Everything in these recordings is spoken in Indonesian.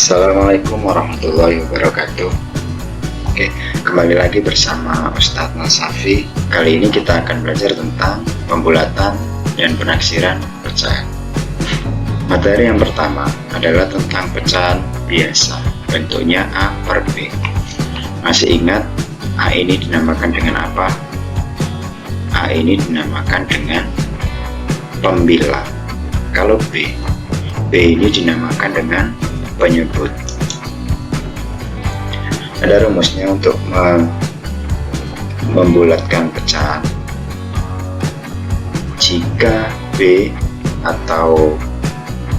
Assalamualaikum warahmatullahi wabarakatuh. Oke, kembali lagi bersama Ustadz Nasafi. Kali ini kita akan belajar tentang pembulatan dan penaksiran pecahan. Materi yang pertama adalah tentang pecahan biasa, bentuknya A per B. Masih ingat A ini dinamakan dengan apa? A ini dinamakan dengan pembilang. Kalau B ini dinamakan dengan penyebut. Ada rumusnya untuk membulatkan pecahan. Jika B atau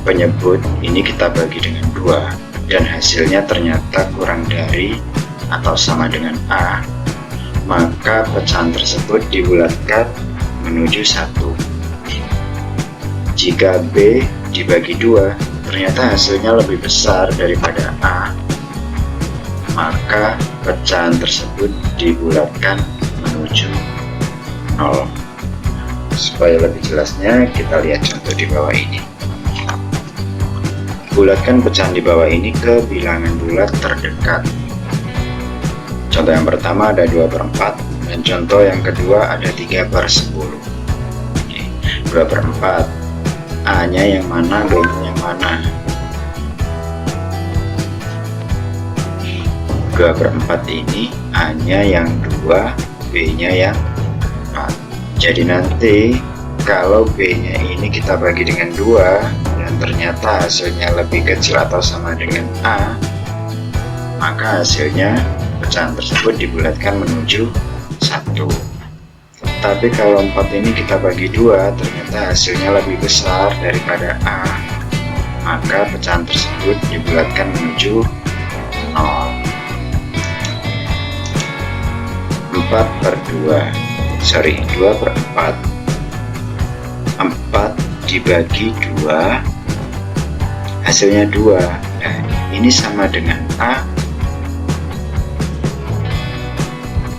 penyebut ini kita bagi dengan 2 dan hasilnya ternyata kurang dari atau sama dengan A, maka pecahan tersebut dibulatkan menuju 1. Jika B dibagi 2 ternyata hasilnya lebih besar daripada A, maka pecahan tersebut dibulatkan menuju 0. Supaya lebih jelasnya, kita lihat contoh di bawah ini. Bulatkan pecahan di bawah ini ke bilangan bulat terdekat. Contoh yang pertama ada 2/4 dan contoh yang kedua ada 3/10. 2/4, A nya yang mana, B nya yang mana? 2/4 ini A nya yang 2, B nya yang 4. Jadi nanti kalau B nya ini kita bagi dengan 2 dan ternyata hasilnya lebih kecil atau sama dengan A, maka hasilnya pecahan tersebut dibulatkan menuju 1. Tapi kalau 4 ini kita bagi 2 ternyata hasilnya lebih besar daripada A, maka pecahan tersebut dibulatkan menuju 0. 2/4 4 dibagi 2 hasilnya 2. Nah, ini sama dengan A.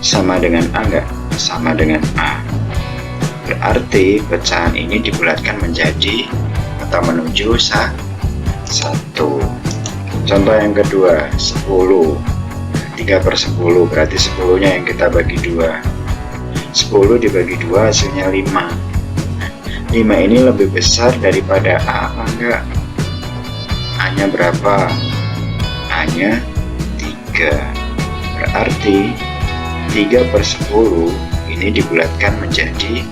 Sama dengan A enggak? Sama dengan A. Berarti pecahan ini dibulatkan menjadi atau menuju 1. Contoh yang kedua, 10. 3/10 berarti 10 nya yang kita bagi 2. 10 dibagi 2 hasilnya 5. 5 ini lebih besar daripada A apa enggak? A nya berapa? A nya 3. Berarti 3/10 ini dibulatkan menjadi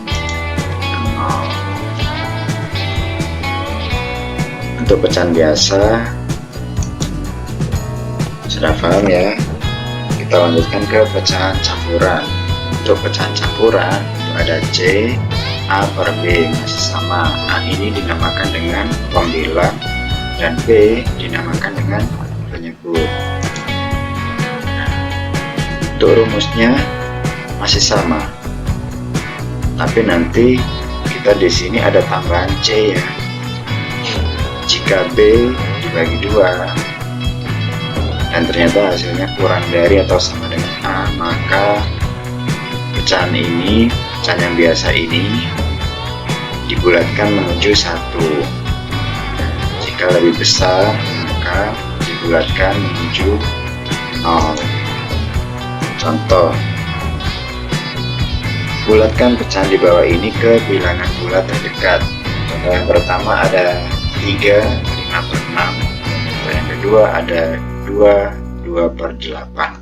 0. Untuk pecahan biasa sudah paham ya. Kita lanjutkan ke pecahan campuran. Untuk pecahan campuran itu ada C A per B masih sama. A ini dinamakan dengan pembilang dan B dinamakan dengan penyebut. Untuk rumusnya masih sama, tapi nanti kita di sini ada tambahan C ya. Jika B dibagi 2 dan ternyata hasilnya kurang dari atau sama dengan A, maka pecahan yang biasa ini dibulatkan menuju 1. Jika lebih besar, maka dibulatkan menuju 0. Contoh, bulatkan pecahan di bawah ini ke bilangan bulat terdekat. Contoh yang pertama ada 3, 5/6. Contoh yang kedua ada 2, 2/8.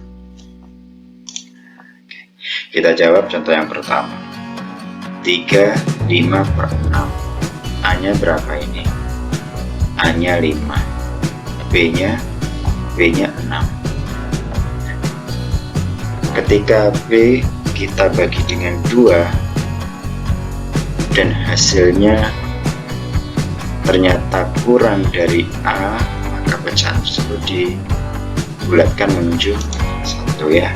Kita jawab contoh yang pertama. 3, 5/6. A nya berapa ini? A nya 5. B nya 6. Ketika B kita bagi dengan 2 dan hasilnya ternyata kurang dari A, maka pecahan tersebut dibulatkan menuju 1 ya.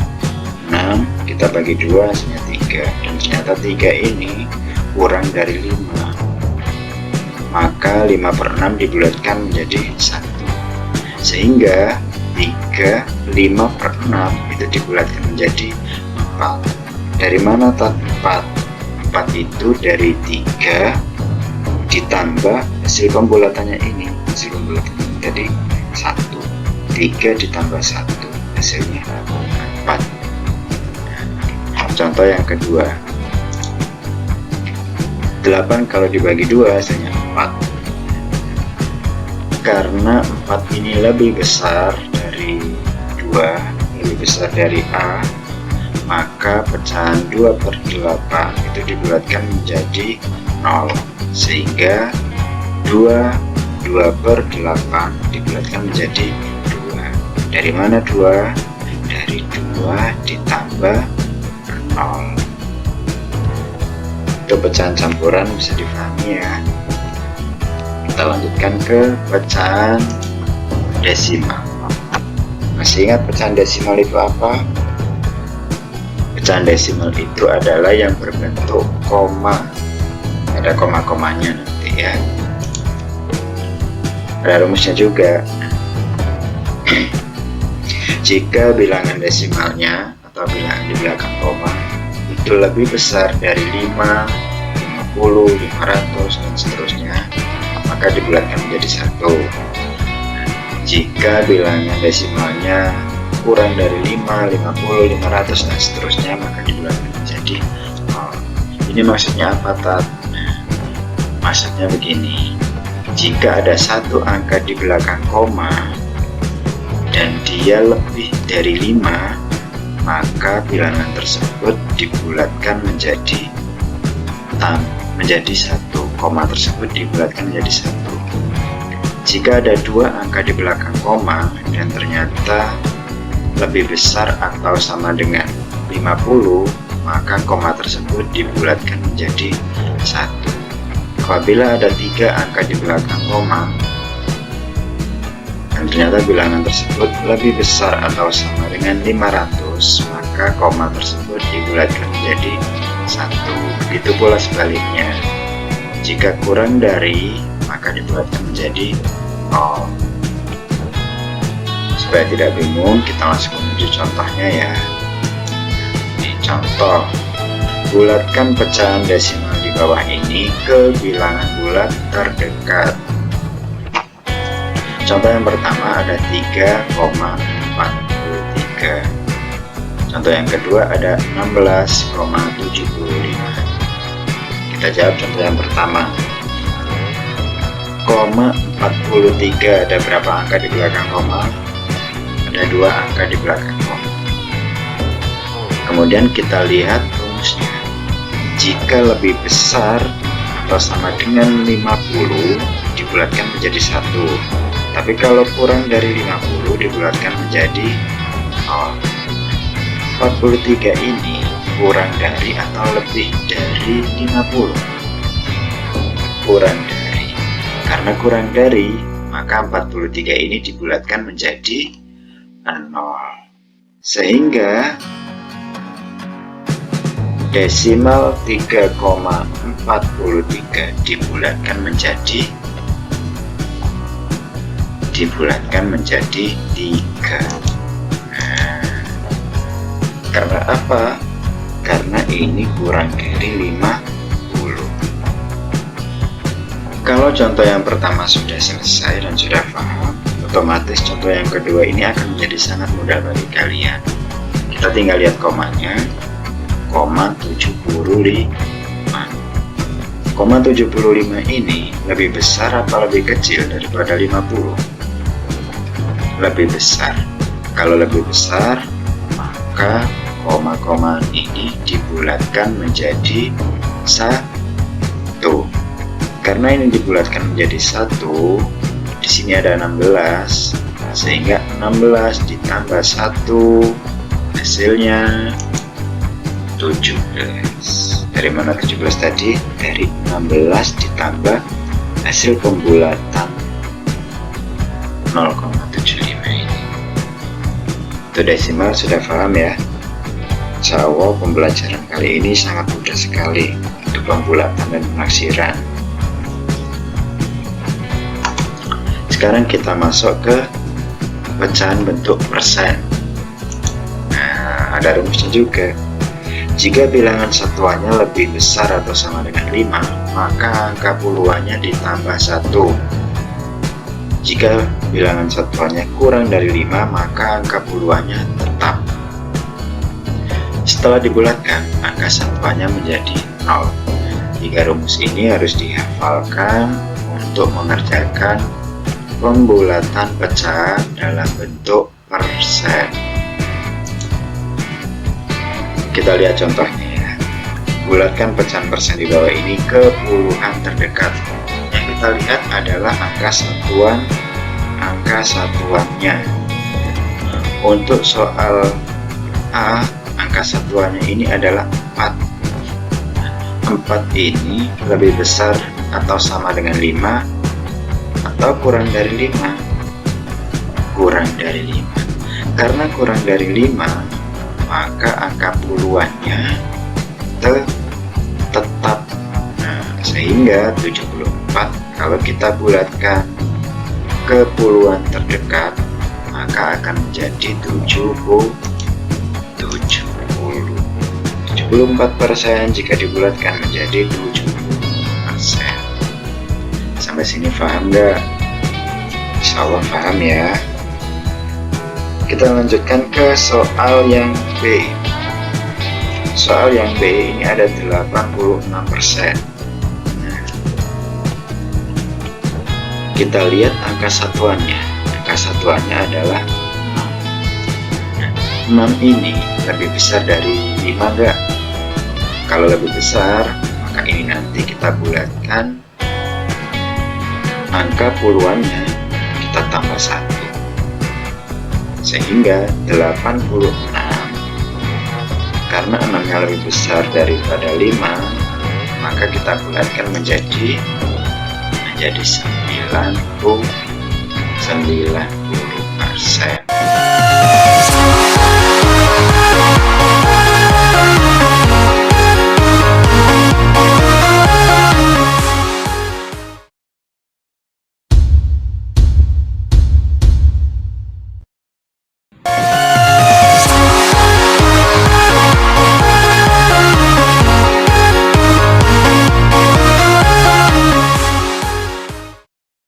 6 kita bagi 2 hasilnya 3 dan ternyata 3 ini kurang dari 5, maka 5/6 dibulatkan menjadi 1, sehingga 5/6 itu dibulatkan menjadi 4. Dari mana 4? 4 itu dari 3 ditambah hasil pembulatannya ini, hasil pembulatannya jadi 1. 3 ditambah 1, hasilnya 4. Contoh yang kedua, 8 kalau dibagi 2 hasilnya 4. Karena 4 ini lebih besar dari 2, lebih besar dari A, maka pecahan 2/8 itu dibulatkan menjadi 0, sehingga 2/8 dibulatkan menjadi 2. Dari mana 2? Dari 2 ditambah 0. Itu pecahan campuran, bisa dipahami ya. Kita lanjutkan ke pecahan desimal. Masih ingat pecahan desimal itu apa? Pecahan desimal itu adalah yang berbentuk koma. Ada koma-komanya nanti ya. Ada rumusnya juga. Jika bilangan desimalnya atau bilangan di belakang koma itu lebih besar dari 5, 50, 500 dan seterusnya, maka dibulatkan menjadi 1. Jika bilangan desimalnya kurang dari 5, 50, 500 dan seterusnya, maka dibulatkan menjadi 0. Ini maksudnya apa, Tat? Maksudnya begini, jika ada satu angka di belakang koma dan dia lebih dari 5, maka bilangan tersebut dibulatkan menjadi 1. Koma tersebut dibulatkan menjadi 1. Jika ada 2 angka di belakang koma dan ternyata lebih besar atau sama dengan 50, maka koma tersebut dibulatkan menjadi 1. Apabila ada 3 angka di belakang koma dan ternyata bilangan tersebut lebih besar atau sama dengan 500, maka koma tersebut dibulatkan menjadi 1. Begitu pula sebaliknya, jika kurang dari, maka dibulatkan menjadi 0. Supaya tidak bingung, kita langsung menuju contohnya ya. Ini contoh, bulatkan pecahan desimal di bawah ini ke bilangan bulat terdekat. Contoh yang pertama ada 3,43. Contoh yang kedua ada 16,75. Kita jawab contoh yang pertama. Koma 43, ada berapa angka di belakang koma? Ada 2 angka di belakang koma. Kemudian kita lihat rumusnya. Jika lebih besar atau sama dengan 50, dibulatkan menjadi 1. Tapi kalau kurang dari 50, dibulatkan menjadi 0. 43 ini kurang dari atau lebih dari 50? Kurang dari. Karena kurang dari, maka 43 ini dibulatkan menjadi 0. Sehingga desimal 3,43 dibulatkan menjadi 3. Karena apa? Karena ini kurang dari 50. Kalau contoh yang pertama sudah selesai dan sudah paham, otomatis contoh yang kedua ini akan menjadi sangat mudah bagi kalian. Kita tinggal lihat komanya, koma 75. Koma 75 ini lebih besar apa lebih kecil daripada 50? Lebih besar. Kalau lebih besar, maka koma-koma ini dibulatkan menjadi 1. Karena ini dibulatkan menjadi 1, di sini ada 16, sehingga 16 ditambah 1 hasilnya 17. Dari mana 17 tadi? Dari 16 ditambah hasil pembulatan 0,75 ini. Itu desimal sudah paham ya? Insya Allah pembelajaran kali ini sangat mudah sekali untuk pembulatan dan penaksiran. Sekarang kita masuk ke pecahan bentuk persen. Nah, ada rumusnya juga. Jika bilangan satuannya lebih besar atau sama dengan 5, maka angka puluhannya ditambah 1. Jika bilangan satuannya kurang dari 5, maka angka puluhannya tetap. Setelah dibulatkan, angka satuannya menjadi 0. 3 rumus ini harus dihafalkan untuk mengerjakan pembulatan pecahan dalam bentuk persen. Kita lihat contohnya ya. Bulatkan pecahan persen di bawah ini ke puluhan terdekat. Yang kita lihat adalah angka satuannya. Untuk soal A, angka satuannya ini adalah 4. 4 ini lebih besar atau sama dengan 5 atau kurang dari 5? Kurang dari 5. Karena kurang dari 5, maka angka puluhannya tetap. Sehingga 74 kalau kita bulatkan ke puluhan terdekat, maka akan menjadi 74% jika dibulatkan menjadi 70%. Sampai sini paham nggak? Insya Allah paham ya. Kita lanjutkan ke soal yang B. Soal yang B ini ada 86%. Kita lihat angka satuannya. Angka satuannya adalah 6. 6 ini lebih besar dari 5 enggak? Kalau lebih besar, maka ini nanti kita bulatkan angka puluhannya, kita tambah 1. Sehingga 86. Karena 6-nya lebih besar daripada 5, maka kita bulatkan menjadi 90%.